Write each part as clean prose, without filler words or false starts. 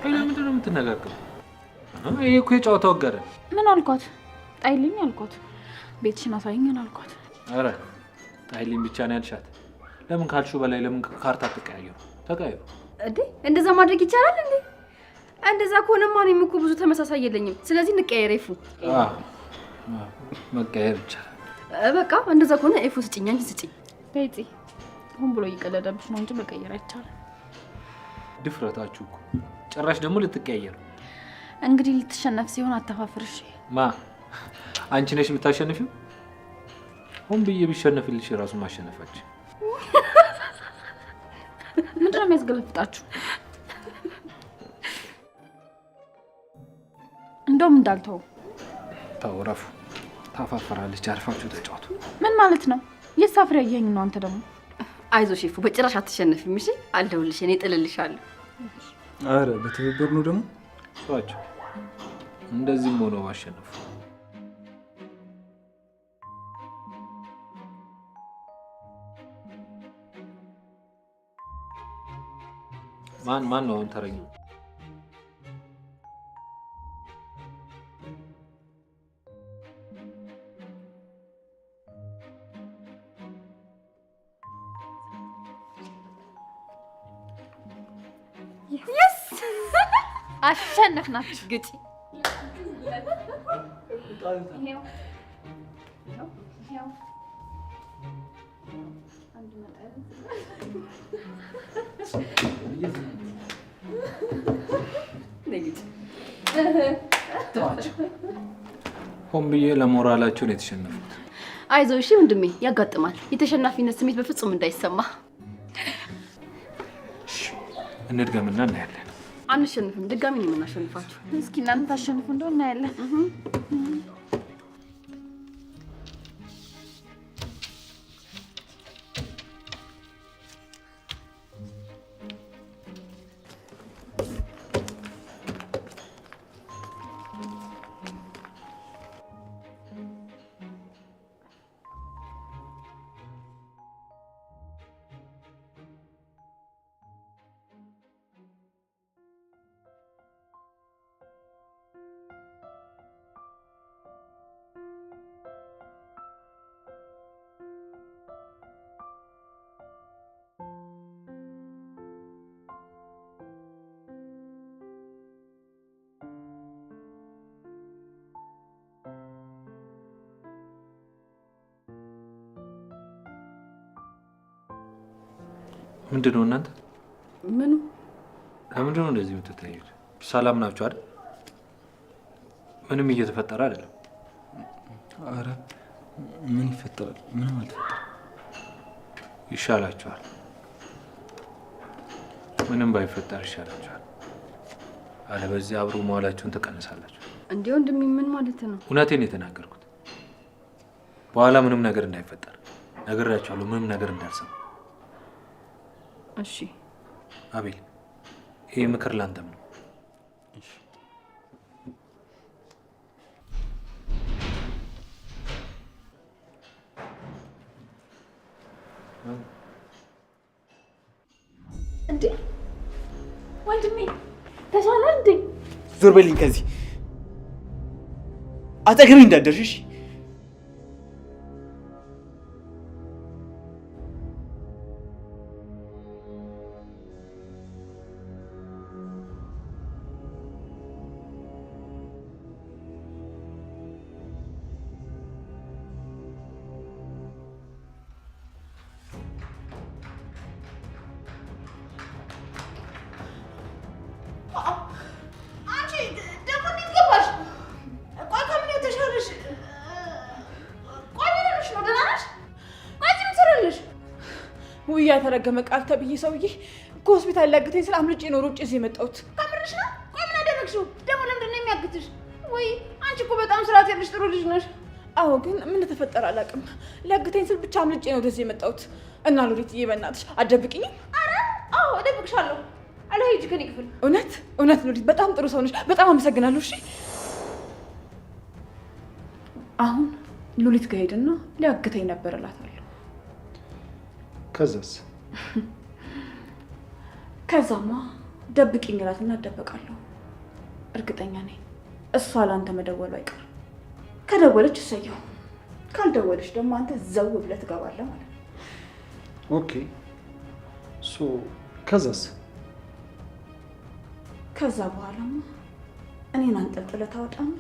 ለምንድን ነው የምትነጋገረው? ይሄ እኮ የጨዋታው ገረ ምን አልኳት? ጣይልኝ አልኳት። ቤትሽን አሳይኝ አልኳት። አረ ጣይልኝ ብቻ ነው ያልሻት? ለምን ካልሽው በላይ ለምን ካርታ ተቀያየሩ? ተቀያየሩ እንዴ? እንደዛ ማድረግ ይቻላል እንዴ? እንደዛ ከሆነማ እኔም እኮ ብዙ ተመሳሳይ የለኝም። ስለዚህ እንቀያየር። ኤፉ መቀያየር ይቻላል። በቃ እንደዛ ከሆነ ኤፉ ስጭኝ፣ አንቺ ስጭኝ። ቤቲ ሁን ብሎ እየቀለደብሽ ነው እንጂ መቀየር አይቻልም። ድፍረታችሁ እኮ ጭራሽ ደግሞ ልትቀያየሩ። እንግዲህ ልትሸነፍ ሲሆን አተፋፍርሽ። ማ አንቺ ነሽ የምታሸንፊው? ሁን ብዬ ቢሸነፍልሽ ራሱ ማሸነፋች። ምንድን ነው የሚያስገለፍጣችሁ? እንደውም እንዳልተው ታወራፉ ታፋፈራለች። አርፋችሁ ተጫወቱ። ምን ማለት ነው? የሳፍሪ ያየኝ ነው። አንተ ደግሞ አይዞሽ ኤፉ፣ በጭራሽ አትሸነፊም። እሺ አለሁልሽ፣ እኔ ጥልልሻለሁ። አረ በትብብር ነው ደግሞ ተዋቸው። እንደዚህም ሆኖ ማሸነፉ ማን ነው ተረኛው? አሸነፍናችሁ። ግጪ ሆን ብዬ ለሞራላቸው ነው የተሸነፉት። አይዞህ እሺ ወንድሜ፣ ያጋጥማል። የተሸናፊነት ስሜት በፍጹም እንዳይሰማ። እንድገምና እናያለን። አንሸንፍም፣ ድጋሚ ነው የምናሸንፋችሁ። እስኪ እናንተ ታሸንፉ እንደሆነ እናያለን። ምንድን ነው እናንተ? ምኑ? ለምንድን ነው እንደዚህ የምትታዩት? ሰላም ናችሁ አይደል? ምንም እየተፈጠረ አይደለም። አረ ምን ይፈጠራል? ምንም አልተፈጠረም። ይሻላችኋል። ምንም ባይፈጠር ይሻላችኋል። አለበለዚያ አብሮ መዋላችሁን ትቀንሳላችሁ። እንዴ ወንድሜ ምን ማለት ነው? እውነቴን የተናገርኩት። በኋላ ምንም ነገር እንዳይፈጠር ነግሬያችኋለሁ። ምንም ነገር እንዳልሰማ። እሺ አቤል፣ ይሄ ምክር ላንተም ነው። እሺ እንዴ ወንድሜ ተሻለ እንዴ? ዞር በልኝ ከዚህ አጠገቤ እንዳትደርሺ። ውያ ተረገመ ቃል ተብዬ ሰውዬ ከሆስፒታል ላግተኝ ስለ አምልጬ ነው ሮጬ እዚህ የመጣሁት። ከምርሽ ነው? ቆይ ምን አደረግሽው ደግሞ? ለምንድን ነው የሚያግትሽ? ወይ አንቺ እኮ በጣም ስርዓት ያለሽ ጥሩ ልጅ ነሽ። አዎ ግን ምን ተፈጠረ አላውቅም። ላግተኝ ስል ብቻ አምልጬ ነው ወደዚህ የመጣሁት። እና ሎሊትዬ በእናትሽ አትደብቂኝም? አረ አዎ እደብቅሻለሁ። አልሄጂ ከኔ ክፍል። እውነት ሉሊት በጣም ጥሩ ሰው ነሽ። በጣም አመሰግናለሁ። እሺ አሁን ሉሊት ጋር ሄድና ሊያግተኝ ነበር እላታለሁ። ከዛስ? ከዛማ ደብቂኝ እላትና እደበቃለሁ። እርግጠኛ ነኝ እሷ ለአንተ መደወሉ አይቀርም። ከደወለች እሰየው፣ ካልደወለች ደግሞ አንተ ዘው ብለህ ትገባለህ ማለት ነው። ኦኬ ከዛስ? ከዛ በኋላማ እኔን አንጠልጥለህ ታወጣና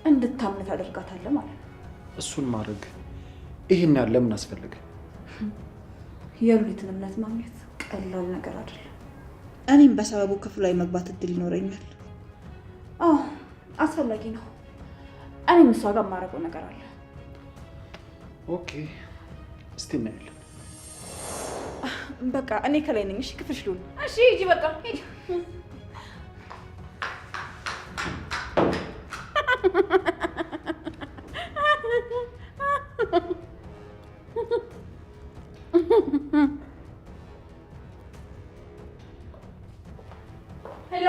እንድታምነት አደርጋታለህ ማለት ነው። እሱን ማድረግ ይሄን ያለ ምን አስፈልገ? የሉሊትን እምነት ማግኘት ቀላል ነገር አይደለም። እኔም በሰበቡ ክፍሉ ላይ መግባት እድል ይኖረኛል። አዎ አስፈላጊ ነው። እኔም እሷ ጋር የማደርገው ነገር አለ። ኦኬ እስቲ እናያለን። በቃ እኔ ከላይ ነኝ። እሺ ክፍልሽ ልሁን። እሺ ሂጂ በቃ ሂጂ። ሄሎ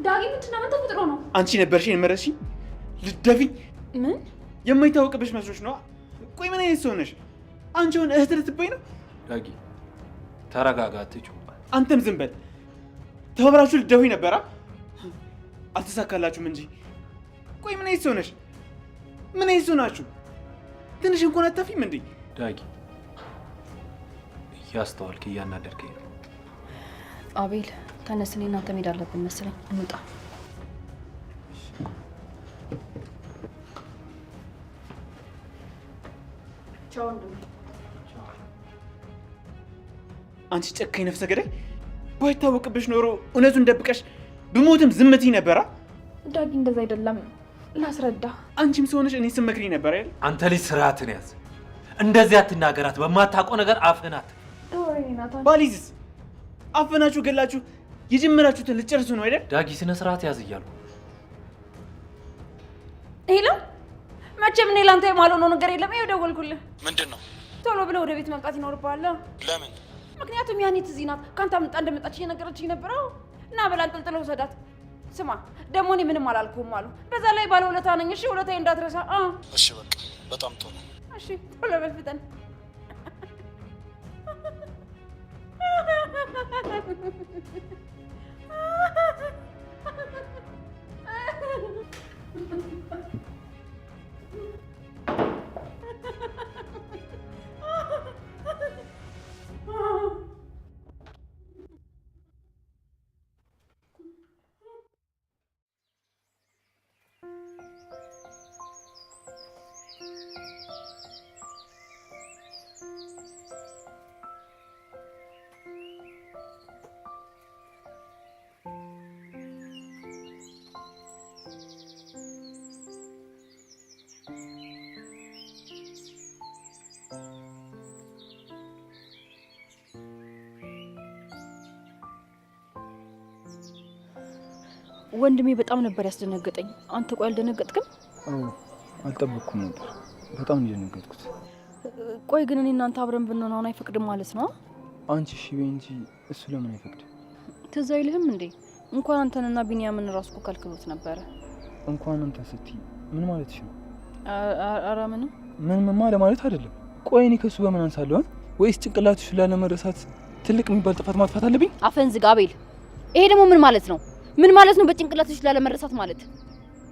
ዳጊ፣ ምንድን ነው? ምን ተፈጥሮ ነው? አንቺ ነበርሽ የመረሽኝ ልትደፊኝ? ምን የማይታወቅብሽ መስሎሽ ነው? ቆይ ምን አይነት ሰው ነሽ? አንቺውን እህት ልትበይ ነው? ዳጊ ተረጋጋ፣ አትጩህ። አንተም ዝም በል። ተባብራችሁ ልትደፉኝ ነበራ? አልተሳካላችሁም እንጂ። ቆይ ምን አይነት ሰው ነሽ? ምን አይነት ሰው ናችሁ? ትንሽ እንኳን አታፊም እንዴ? ዳጊ እያስተዋልክ እያናደርከኝ ነው። አቤል ተነስ፣ እኔ እናንተ መሄድ አለብን መሰለኝ። እንውጣ። ቻው ወንድሜ። አንቺ ጨካኝ ነፍሰ ገዳይ! ባይታወቅብሽ ኖሮ እውነቱን ደብቀሽ ብሞትም ዝምትይ ነበራ? ዳጊ እንደዛ አይደለም፣ ላስረዳ። አንቺም ሰው ነሽ፣ እኔ ስመክሪኝ ነበር አይደል? አንተ ልጅ ስርዓትን ያዝ። እንደዚህ አትናገራት። በማታውቀው ነገር አፍህን ባሊዝስ አፈናችሁ ገላችሁ የጀመራችሁትን ልጨርሱ ነው አይደል? ዳጊ ስነ ስርዓት ያዝ እያልኩ። ሄሎ፣ መቼም እኔ ላንተ የማልሆነው ነገር የለም። ይኸው ደወልኩልህ። ምንድን ነው? ቶሎ ብለህ ወደ ቤት መምጣት ይኖርብሃል። ለምን? ምክንያቱም ያኔ ትዝ ናት ከአንተ አምጣ እንደመጣች እየነገረችኝ ነበረው። እና በላ አንጠልጥለው ውሰዳት። ስማ ደግሞ እኔ ምንም አላልኩም አሉ። በዛ ላይ ባለውለታ ነኝ። እሺ ውለታዬ እንዳትረሳ። እሺ በቃ በጣም ጥሩ። እሺ ቶሎ በል ፍጠን። ወንድሜ በጣም ነበር ያስደነገጠኝ። አንተ ቆይ አልደነገጥክም? አዎ አልጠበቅኩም ነበር። በጣም እንደነገጥኩት። ቆይ ግን እኔ እናንተ አብረን ብንሆን አሁን አይፈቅድም ማለት ነው? አንቺ እሺ በይ እንጂ እሱ ለምን አይፈቅድም? ትዝ አይልህም እንዴ? እንኳን አንተንና ቢኒያምን ራሱ እኮ ከልክሎት ነበረ። እንኳን አንተ ስትይ ምን ማለትሽ ነው? ኧረ ምንም ማለት አይደለም። ቆይ እኔ ከሱ በምን አንሳለሁ? ወይስ ጭንቅላትሽ ላለመረሳት ትልቅ የሚባል ጥፋት ማጥፋት አለብኝ? አፈን ዝጋ አቤል። ይሄ ደግሞ ምን ማለት ነው? ምን ማለት ነው በጭንቅላትሽ ላለመረሳት ማለት?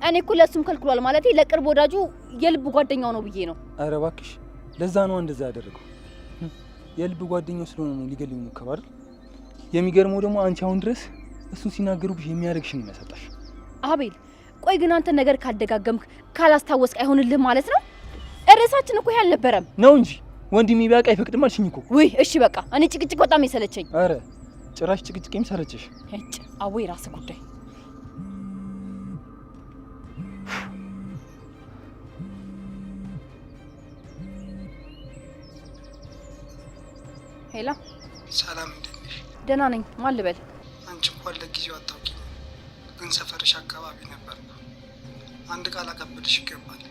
እኔ እኮ ለሱም ከልክሏል ማለት ለቅርብ ወዳጁ የልብ ጓደኛው ነው ብዬ ነው። አረ እባክሽ፣ ለዛ ነው እንደዛ ያደረገው። የልብ ጓደኛው ስለሆነ ነው ሊገልኝ ሞከረ አይደል? የሚገርመው ደግሞ አንቺ አሁን ድረስ እሱ ሲናገሩብሽ የሚያደርግሽ ነው የሚያሳጣሽ። አቤል ቆይ ግን አንተ ነገር ካልደጋገምክ ካላስታወስክ አይሆንልህም ማለት ነው? እርሳችን እኮ ይሄ አልነበረም ነው እንጂ ወንድሜ ቢያውቅ አይፈቅድም አልሽኝ እኮ። ውይ እሺ በቃ እኔ ጭቅጭቅ በጣም የሰለቸኝ። አረ ጭራሽ ጭቅጭቅም ሰለቸሽ? እጭ አወይ ራስ ጉዳይ። ሄሎ ሰላም፣ እንዴት ነሽ? ደህና ነኝ። ማን ልበል? አንቺ እንኳን ለጊዜው አታውቂኝ፣ ግን ሰፈርሽ አካባቢ ነበር። አንድ ቃል አቀብልሽ ይገባል።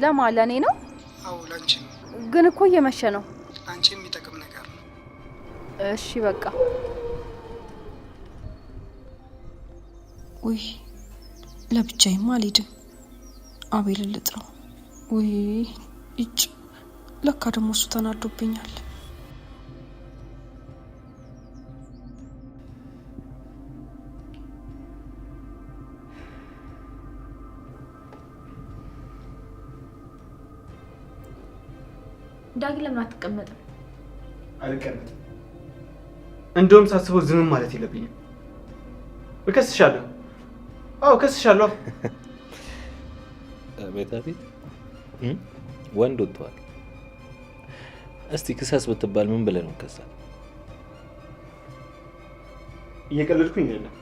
ለማን? ለእኔ ነው? አዎ ለአንቺ ነው። ግን እኮ እየመሸ ነው። ለአንቺ የሚጠቅም ነገር ነው። እሺ በቃ ውይ ለብቻዬማ አልሄድም። አቤልን ልጥራው። ውይ እጭ ለካ ደግሞ እሱ ተናዶብኛል። ዳጊ ለምን አትቀመጥም? አልቀመጥም። እንደውም ሳስበው ዝም ማለት የለብኝም። እከስሻለሁ። አዎ እከስሻለሁ። ቤት ወንድ ወጥቷል። እስቲ ክሰስ ብትባል ምን ብለህ ነው ከሳ? እየቀለድኩኝ አይደለም።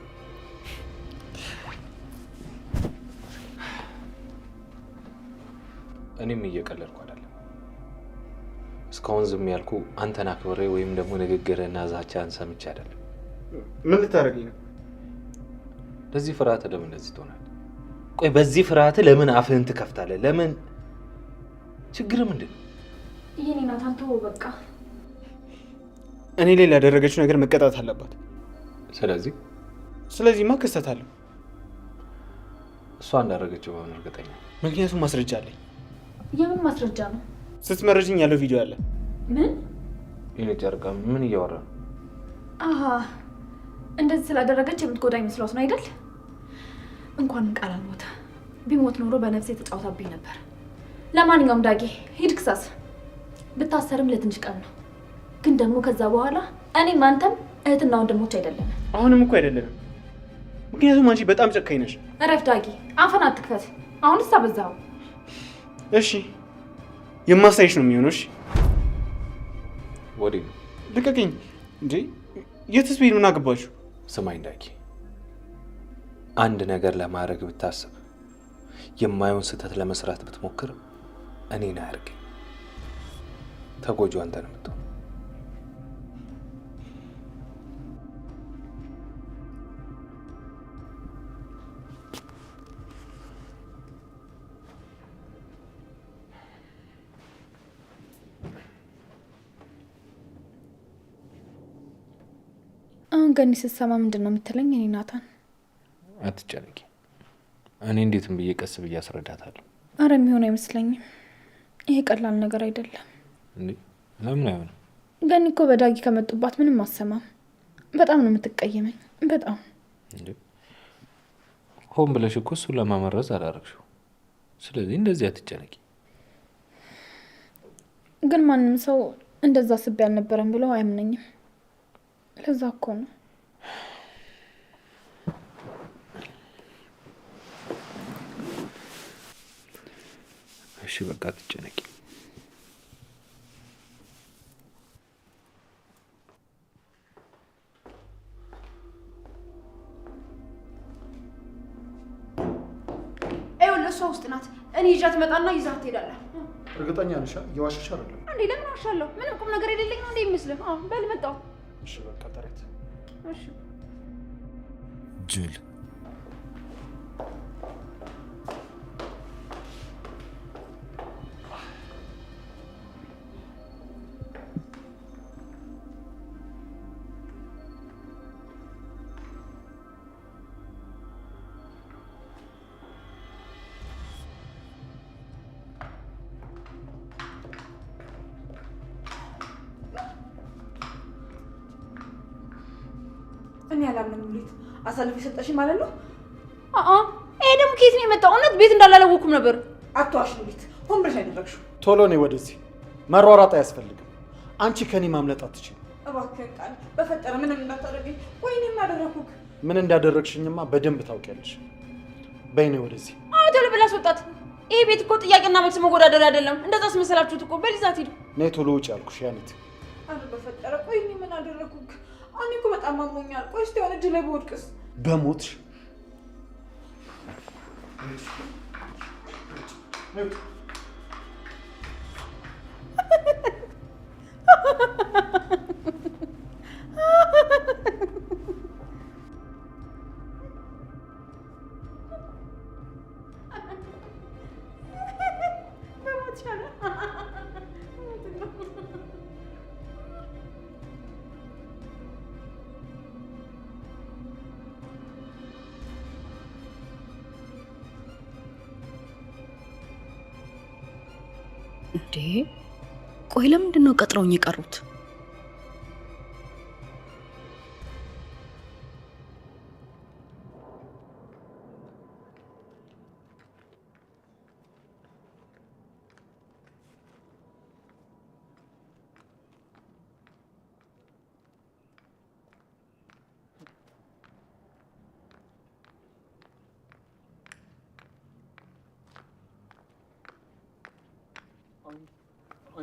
እኔም እየቀለድኩ አይደለም። እስካሁን ዝም ያልኩ አንተን አክብሬ ወይም ደግሞ ንግግርህና ዛቻን ሰምቼ አይደለም። ምን ልታደርጊኝ ነው? ለዚህ ፍርሃት ለምን እንደዚህ ትሆናለህ? ቆይ በዚህ ፍርሃት ለምን አፍህን ትከፍታለህ? ለምን? ችግር ምንድን ነው? የኔ ናታን ተወው በቃ። እኔ ላይ ላደረገችው ነገር መቀጣት አለባት። ስለዚህማ ክስተታለሁ። እሷ እንዳደረገችው በምን እርግጠኛ? ምክንያቱም ማስረጃ አለኝ። የምን ማስረጃ ነው? ስትመረጅኝ ያለው ቪዲዮ አለ። ምን? የኔ ጨርቃ ምን እያወራ ነው? አሃ እንደዚህ ስላደረገች የምትጎዳኝ መስሏት ነው አይደል? እንኳን ቃል አልሞተ። ቢሞት ኖሮ በነፍሴ ተጫውታብኝ ነበር። ለማንኛውም ዳጊ ሂድ ክሰስ። ብታሰርም ለትንሽ ቀን ነው፣ ግን ደግሞ ከዛ በኋላ እኔም አንተም እህትና ወንድሞች አይደለም። አሁንም እኮ አይደለንም። ምክንያቱም አንቺ በጣም ጨካኝ ነሽ። እረፍ ዳጊ፣ አፈን አትክፈት። አሁንስ አበዛኸው። እሺ የማሳይሽ ነው የሚሆነው። እሺ ወዴት ነው? ልቀቅኝ እንዴ! የትስ ብሄድ ምን አገባችሁ? ስማኝ ዳጊ፣ አንድ ነገር ለማድረግ ብታስብ የማይሆን ስህተት ለመስራት ብትሞክር እኔን አያርገኝ። ተጎጂው አንተ ነው የምትሆነው። አሁን ገኒ ስትሰማ ምንድን ነው የምትለኝ? እኔ ናታን አትጨነቂ፣ እኔ እንዴትም ብዬ ቀስ ብዬ አስረዳታለሁ። አረ የሚሆን አይመስለኝም። ይሄ ቀላል ነገር አይደለም። እንዴ ለምን አይሆንም? ገኒ እኮ በዳጊ ከመጡባት ምንም አሰማም። በጣም ነው የምትቀየመኝ፣ በጣም። እንዴ ሆን ብለሽ እኮ እሱን ለማመረዝ አላረግሽው። ስለዚህ እንደዚህ አትጨነቂ። ግን ማንም ሰው እንደዛ አስቤ አልነበረም ብለው አያምነኝም። ለዛ እኮ ነው። እሺ በቃ አትጨነቂ። እሷ ውስጥ ናት። እኔ ይዣት መጣና ይዛት ትሄዳለህ። እርግጠኛ ነሽ? እየዋሸሽ አይደለም እንዴ? ለምን ዋሻለሁ? ምንም ቁም ነገር የሌለኝ ነው እንዴ ይመስልህ? በል መጣሁ። እሺ በቃ ጠረት። እሺ ጅል እኔ አላምንም። ሉሊት አሳልፍ የሰጠሽ ማለት ነው? ይሄ ደግሞ ከየት ነው የመጣው? እውነት ቤት እንዳላለወኩም ነበር። አትዋሽ ሉሊት፣ ሆን ብለሽ ያደረግሽው። ቶሎ ነይ ወደዚህ። መሯሯጥ አያስፈልግም። አንቺ ከኔ ማምለጥ አትችይም። እባክህ ቃል በፈጠረ ምንም እንዳታደርገኝ። ወይኔ እናደረኩክ። ምን እንዳደረግሽኝማ በደንብ ታውቂያለሽ። በይ ነይ ወደዚህ። ቶሎ ብላ አስወጣት። ይሄ ቤት እኮ ጥያቄና መልስ መወዳደር አይደለም። እንደዛ አስመሰላችሁት እኮ። በል ይዛት ሂድ። ነይ ቶሎ ውጭ ያልኩሽ ያኔት። አረ በፈጠረ ወይኔ ምን አደረኩክ? እኔ እኮ በጣም አሞኛል። ቆይ እስኪ የሆነ እጅ ላይ በወድቅስ? በሞትሽ እንዴ ቆይ ለምንድን ነው ቀጥረውኝ የቀሩት?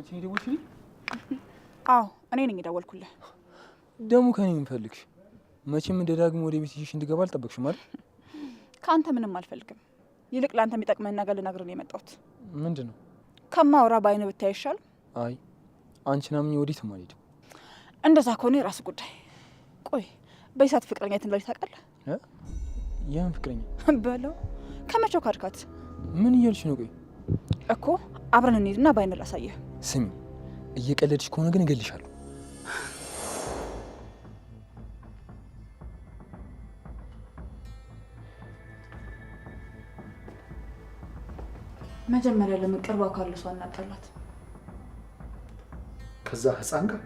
አንቺ ደውልሽልኝ? አዎ እኔ ነኝ የደወልኩልህ። ደግሞ ከኔ ምን ፈልግሽ? መቼም እንደ ዳግም ወደ ቤት ይዤሽ እንድገባ አልጠበቅሽም አይደል? ከአንተ ምንም አልፈልግም። ይልቅ ለአንተ የሚጠቅመን ነገር ልነግርህ ነው የመጣሁት። ምንድን ነው? ከማውራ በአይነ ብታይ ይሻል። አይ አንቺን አምኜ ወዴትም አልሄድም። እንደዛ ከሆነ የራስ ጉዳይ። ቆይ በይሳት ፍቅረኛ የት እንዳለች ታውቃለህ? የምን ፍቅረኛ? በለው ከመቼው ካድካት? ምን እያልሽ ነው? ቆይ እኮ አብረን እንሂድና በአይነ ላሳየህ። ስሚ፣ እየቀለድሽ ከሆነ ግን እገልሻለሁ። መጀመሪያ ለምን ቅርቧ ካለ ሰው እናጣላት። ከዛ ህፃን ጋር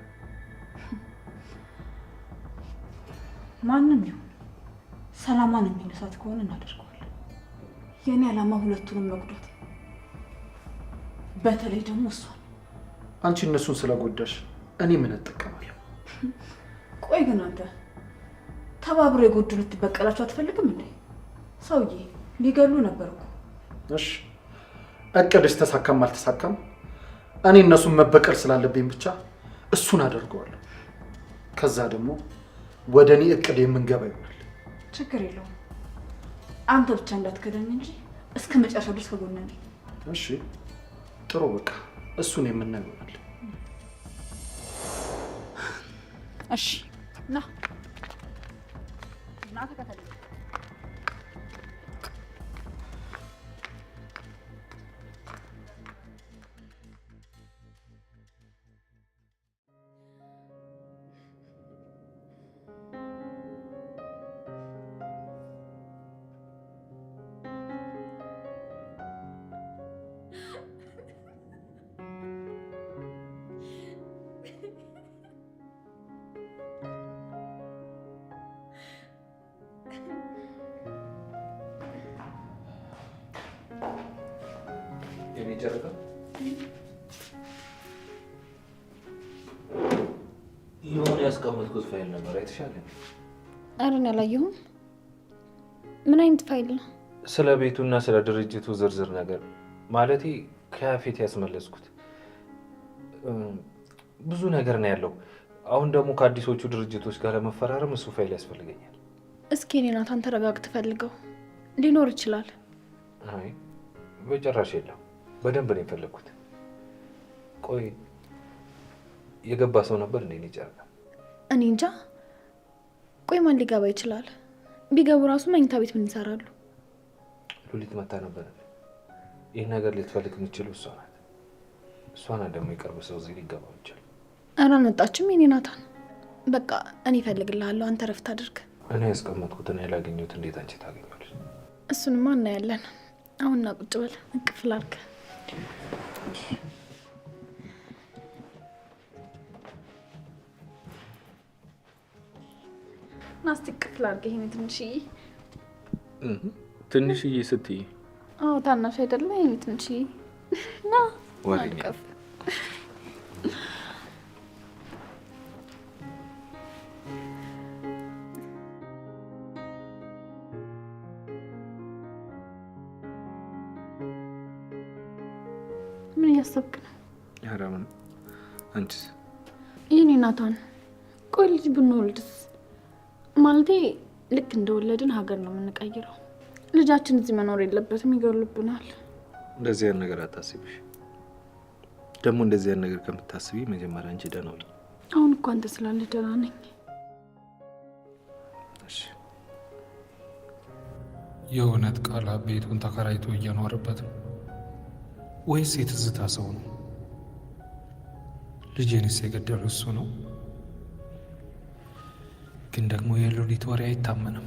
ማንም ይሁን ሰላማን የሚነሳት ከሆነ እናደርገዋለን። የእኔ ዓላማ ሁለቱንም መጉዳት፣ በተለይ ደግሞ እሷን። አንቺ እነሱን ስለጎዳሽ እኔ ምን እጠቀማለሁ? ቆይ ግን አንተ ተባብሮ የጎዱ ልትበቀላቸው አትፈልግም እንዴ? ሰውዬ ሊገሉ ነበር እኮ። እሺ እቅድሽ ተሳካም አልተሳካም እኔ እነሱን መበቀል ስላለብኝ ብቻ እሱን አደርገዋለሁ። ከዛ ደግሞ ወደ እኔ እቅድ የምንገባ ይሆናል። ችግር የለውም። አንተ ብቻ እንዳትከዳኝ እንጂ እስከ መጨረሻው ድረስ ከጎኔ ነኝ። እሺ ጥሩ፣ በቃ እሱን የምናየው ይሆናል። እሺ ና ተከተለኝ። ጨረቃ የሆነ ያስቀመጥኩት ፋይል ነበር፣ አይተሻል? ኧረ እኔ አላየሁም። ምን አይነት ፋይል ነው? ስለ ቤቱና ስለ ድርጅቱ ዝርዝር ነገር፣ ማለቴ ከያፌት ያስመለስኩት ብዙ ነገር ነው ያለው። አሁን ደግሞ ከአዲሶቹ ድርጅቶች ጋር ለመፈራረም እሱ ፋይል ያስፈልገኛል። እስኪ እኔ ናታን ተረጋግተህ ፈልገው፣ ሊኖር ይችላል። አይ በጭራሽ የለም። በደንብ ነው የፈለግኩት። ቆይ የገባ ሰው ነበር እንዴ? እኔ ጨረቃ እኔ እንጃ። ቆይ ማን ሊገባ ይችላል? ቢገቡ ራሱ መኝታ ቤት ምን ይሰራሉ? ሉሊት መታ ነበር። ይህ ነገር ልትፈልግ የምትችለው እሷ ናት። እሷ ናት ደግሞ የቅርብ ሰው እዚህ ሊገባ ይችላል። ኧረ አልመጣችም የኔ ናታን። በቃ እኔ እፈልግልሃለሁ፣ አንተ ረፍት አድርግ። እኔ ያስቀመጥኩትን ያላገኘሁት እንዴት አንቺ ታገኛለሽ? እሱንማ እናያለን። አሁንና ቁጭ በል፣ እቅፍ ላድርግ። ናስቲ እቅፍ ላድርግ። ይሄን ትንሽዬ ትንሽዬ ስትይ? አዎ ታናሽ አይደለ? ይሄን ትንሽዬ ና ወሬኛ ምን እያሰብክ ነው? ኧረ ምንም። አንቺስ? የኔ ናታን፣ ቆይ ልጅ ብንወልድስ? ማለቴ ልክ እንደወለድን ሀገር ነው የምንቀይረው። ልጃችን እዚህ መኖር የለበትም፣ ይገሉብናል። እንደዚህ አይነት ነገር አታስቢሽ። ደግሞ እንደዚህ አይነት ነገር ከምታስቢ መጀመሪያ አንቺ ደህና ሁኚ። አሁን እኮ አንተ ስላለ ደህና ነኝ። እሺ። የእውነት ቃል ቤቱን ተከራይቶ እየኖረበት ነው ወይስ የትዝታ ሰው ነው? ልጄንስ የገደለው እሱ ነው? ግን ደግሞ የሉሊት ወሬ አይታመንም።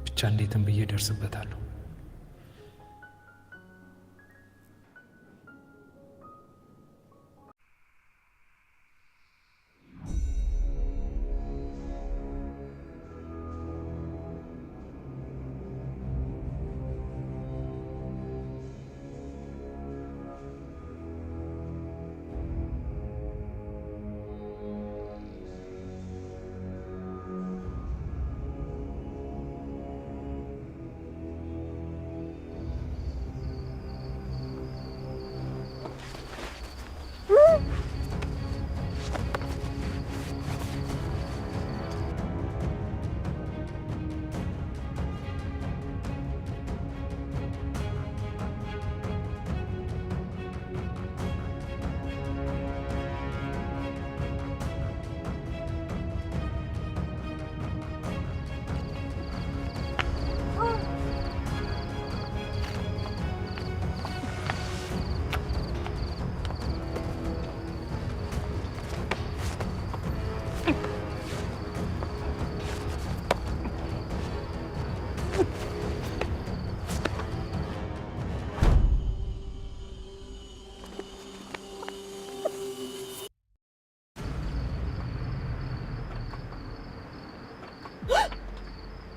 ብቻ እንዴትም ብዬ ደርስበታለሁ።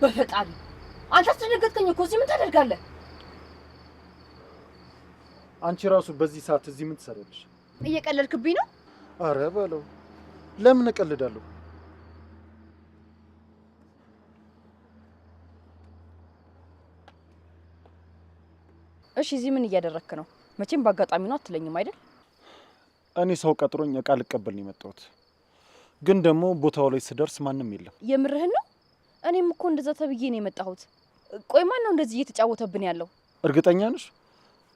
በፈጣሪ አንተ አስደነገጥከኝ እኮ። እዚህ ምን ታደርጋለህ? አንቺ ራሱ በዚህ ሰዓት እዚህ ምን ትሰሪያለሽ? እየቀለድክብኝ ነው? አረ በለው። ለምን እቀልዳለሁ? እሺ እዚህ ምን እያደረክ ነው? መቼም በአጋጣሚ ነው አትለኝም አይደል? እኔ ሰው ቀጥሮኝ እቃ ልቀበል ነው የመጣሁት። ግን ደግሞ ቦታው ላይ ስደርስ ማንም የለም። የምርህን ነው? እኔም እኮ እንደዛ ተብዬ ነው የመጣሁት። ቆይ ማን ነው እንደዚህ እየተጫወተብን ያለው? እርግጠኛ ነሽ?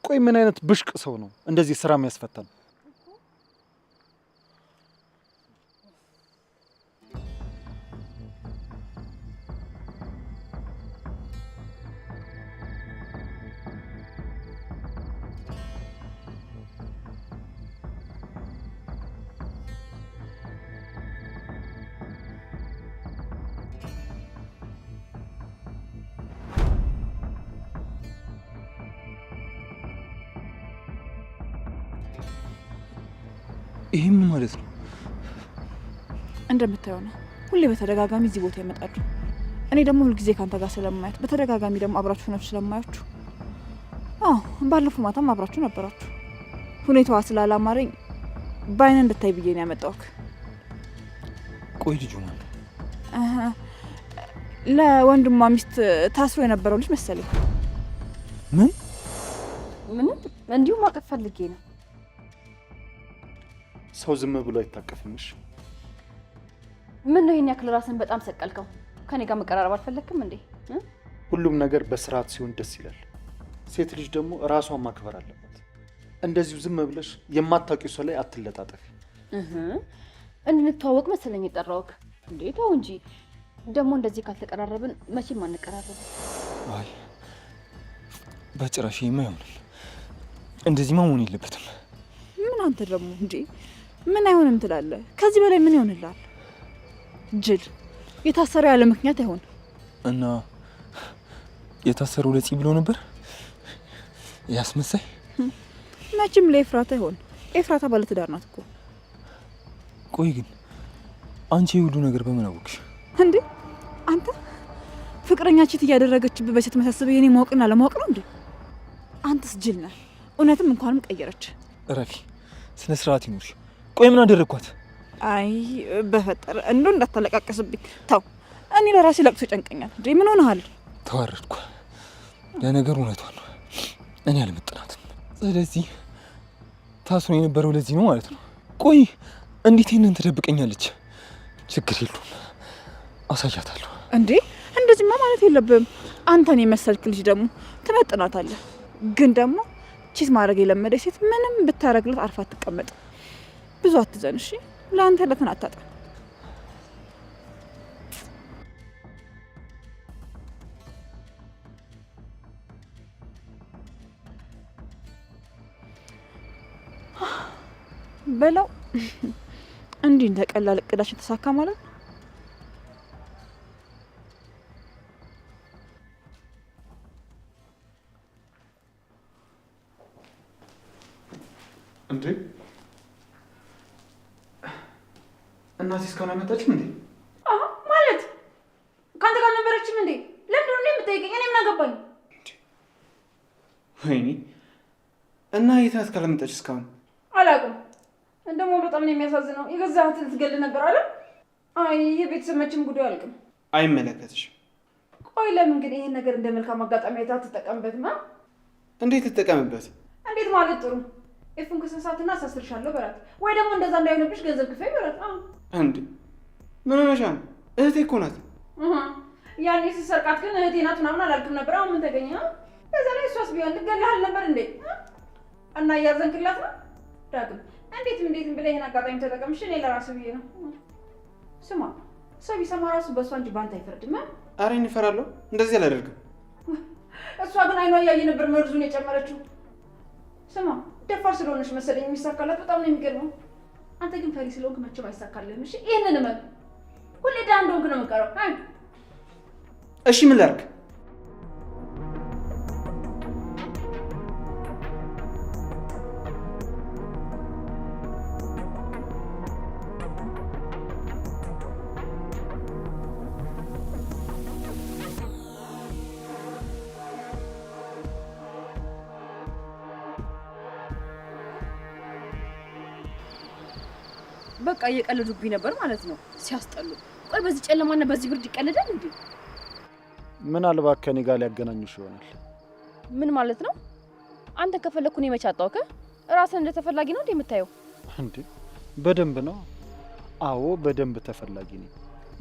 ቆይ ምን አይነት ብሽቅ ሰው ነው እንደዚህ ስራ የሚያስፈታን? ይሄ ምን ማለት ነው? እንደምታየው ነው። ሁሌ በተደጋጋሚ እዚህ ቦታ ይመጣሉ። እኔ ደግሞ ሁልጊዜ ካንተ ጋር ስለማያት በተደጋጋሚ ደግሞ አብራችሁ ናችሁ ስለማያችሁ። ባለፈው ማታም አብራችሁ ነበራችሁ። ሁኔታዋ ስላላማረኝ በአይነ እንድታይ ብዬ ነው ያመጣሁት። ቆይ ልጁ ማለት ለወንድሟ ሚስት ታስሮ የነበረው ልጅ መሰለኝ። ምንም እንዲሁ ማቀፍ ፈልጌ ነው። ሰው ዝም ብሎ አይታቀፍምሽ። ምን ነው ይሄን ያክል ራስን በጣም ሰቀልከው? ከኔ ጋር መቀራረብ አልፈለክም እንዴ? ሁሉም ነገር በስርዓት ሲሆን ደስ ይላል። ሴት ልጅ ደግሞ ራሷን ማክበር አለባት። እንደዚሁ ዝም ብለሽ የማታውቂው ሰው ላይ አትለጣጠፊ። እንድንተዋወቅ መሰለኝ የጠራውክ እንዴ? ተው እንጂ ደግሞ እንደዚህ ካልተቀራረብን መቼም አንቀራረብም። አይ በጭራሽ የማይሆንም። እንደዚህ መሆን የለበትም። ምን አንተ ደግሞ እንዴ ምን አይሆንም ትላለህ? ከዚህ በላይ ምን ይሆንልሃል? ጅል የታሰረው ያለ ምክንያት አይሆን እና የታሰረው ለጽ ብሎ ነበር ያስመሳይ። መቼም ለኤፍራታ አይሆን። ኤፍራታ ባለትዳር ናት እኮ። ቆይ ግን አንቺ የሁሉ ነገር በምን አወቅሽ እንዴ? አንተ ፍቅረኛ ቺት እያደረገችብህ በሴት መሳሰብ የኔ ማወቅና ለማወቅ ነው እንዴ? አንተስ ጅል ነህ። እውነትም እንኳንም ቀየረች። ረፊ ስነ ስርዓት ይኑርሽ። ቆይ ምን አደረግኳት? አይ በፈጠረ እንደው እንዳታለቃቀስብኝ ተው። እኔ ለራሴ ለቅሶ ጨንቀኛል። እንዴ ምን ሆነሃል? ተዋረድኩ። ለነገሩ እውነቷን ነው። እኔ አልመጥናትም። ስለዚህ ታስሮ የነበረው ለዚህ ነው ማለት ነው። ቆይ እንዴት ይሄንን ትደብቀኛለች? ችግር የለውም አሳያታለሁ። እንዴ እንደዚህማ ማለት የለብህም። አንተን የመሰልክ ልጅ ደግሞ ትመጥናታለህ። ግን ደግሞ ቺት ማድረግ የለመደ ሴት ምንም ብታረግላት አርፋ አትቀመጥ። ብዙ አትዘን እሺ። ለአንተ ለተናጣጣ በለው። እንዲህ እንደቀላል እቅዳችን ተሳካ ማለት ነው። እንዴ እናቴ እስካሁን አልመጣችም እንዴ? ማለት ከአንተ ጋር ነበረችም እንዴ? ለምንድን ነው የምጠይቀኝ? እኔ ምን አገባኝ? ወይኔ እና የት ናት ካለመጣች እስካሁን? አላውቅም። እንደሞ በጣም ነው የሚያሳዝነው። የገዛህትን ትገል ነበር አለ። አይ የቤተሰብ መቼም ጉዳዩ አያልቅም። አይመለከትሽም። ቆይ ለምን ግን ይሄን ነገር እንደ መልካም አጋጣሚ አይታ ትጠቀምበትማ? እንዴት ትጠቀምበት? እንዴት ማለት ጥሩ ኤፉን ከሰሳትና አሳስርሻለሁ በላት። ወይ ደግሞ እንደዛ እንዳይሆንብሽ ገንዘብ ክፈይ በላት። እንዴ ምን ሆነሻል? እህቴ እኮ ናት። ያኔ ስትሰርቃት ግን እህቴ ናት ምናምን አላልክም ነበር? አሁን ምን ተገኘ? በዛ ላይ እሷስ ቢሆን ልትገልሃል ነበር እንዴ? እና እያዘንክላት ነው ዳግም። እንዴትም ብለህ ይሄን አጋጣሚ ተጠቀምሽ። እኔ ለራስህ ብዬ ነው። ስማ ሰው ቢሰማ ራሱ በእሷ እንጂ በአንተ አይፈርድም። ኧረ እኔ እፈራለሁ። እንደዚህ አላደርግም። እሷ ግን አይኗ እያየ ነበር መርዙን የጨመረችው። ስማ ደፋር ስለሆነች መሰለኝ የሚሳካላት። በጣም ነው የሚገርመው። አንተ ግን ፈሪ ስለሆንክ መቼም አይሳካልህም። እሺ ይሄንን እመን። ሁሌ ደህና እንደሆንክ ነው የምትቀረው። እሺ ምን ላድርግ? በቃ እየቀለዱብኝ ነበር ማለት ነው። ሲያስጠሉ። ቆይ በዚህ ጨለማና በዚህ ብርድ ይቀልዳል እንዴ? ምናልባት ከኔ ጋር ሊያገናኙሽ ይሆናል። ምን ማለት ነው? አንተ ከፈለኩ እኔ መች አጣውከ? ራስን እንደ ተፈላጊ ነው እንዴ የምታየው? እንዴ በደንብ ነው። አዎ በደንብ ተፈላጊ ነኝ።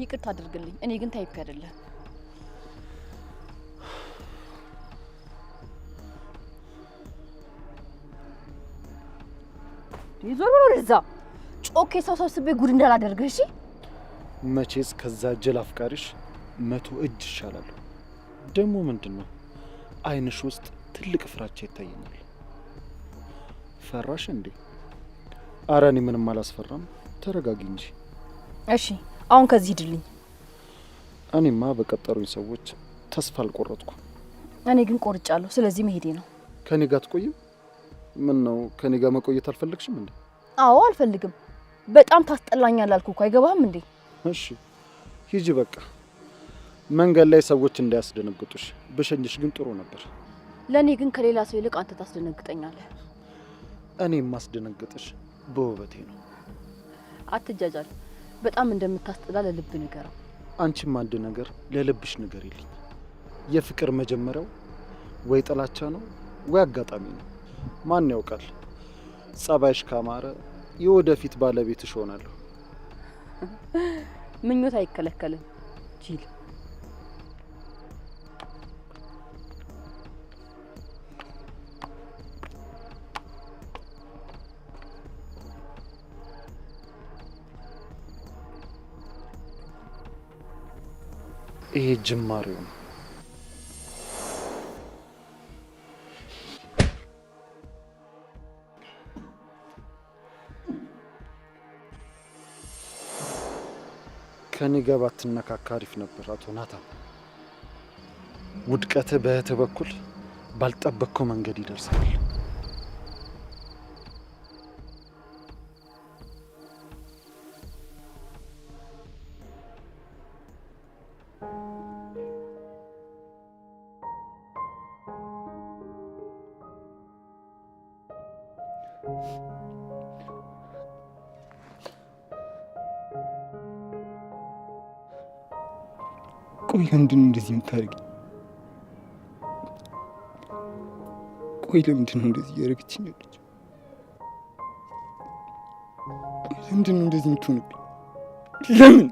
ይቅርታ አድርግልኝ። እኔ ግን ታይፕ አይደለም። ይዞር ብሎ ለዛ ጮኬ ሰው ሰብስቤ ጉድ እንዳላደርግህ እሺ? መቼስ ከዛ ጀል አፍቃሪሽ 100 እጅ ይሻላል። ደግሞ ምንድነው አይንሽ ውስጥ ትልቅ ፍራቻ ይታየኛል። ፈራሽ እንዴ? ኧረ እኔ ምንም አላስፈራም። ተረጋጊ እንጂ። እሺ አሁን ከዚህ ሂድልኝ። እኔማ በቀጠሩኝ ሰዎች ተስፋ አልቆረጥኩም። እኔ ግን ቆርጫለሁ። ስለዚህ መሄዴ ነው። ከኔ ጋር አትቆይም? ምን ነው ከኔ ጋር መቆየት አልፈለግሽም እንዴ? አዎ አልፈልግም። በጣም ታስጠላኛለህ አልኩ እኮ። አይገባህም እንዴ? እሺ ሂጂ በቃ። መንገድ ላይ ሰዎች እንዳያስደነግጡሽ ብሸኝሽ ግን ጥሩ ነበር። ለኔ ግን ከሌላ ሰው ይልቅ አንተ ታስደነግጠኛለህ። እኔ የማስደነግጥሽ በውበቴ ነው። አትጃጃል። በጣም እንደምታስጠላ ለልብ ንገረው። አንቺም አንድ ነገር ለልብሽ ንገሪልኝ። የፍቅር መጀመሪያው ወይ ጥላቻ ነው ወይ አጋጣሚ ነው። ማን ያውቃል? ጸባይሽ ካማረ የወደፊት ባለቤትሽ ሆናለሁ። ምኞት አይከለከልም ጂል። ይሄ ጅማሬው ነው። ከኔ ጋር ባትነካካ አሪፍ ነበር አቶ ናታን። ውድቀትህ በእህትህ በኩል ባልጠበቅከው መንገድ ይደርሳል። ቆይ ለምንድን ነው እንደዚህ የምታደርጊኝ? ቆይ ለምንድን ነው እንደዚህ እያደረገችኝ ያለች? ቆይ ለምንድን ነው እንደዚህ የምትሆንብኝ? ለምን?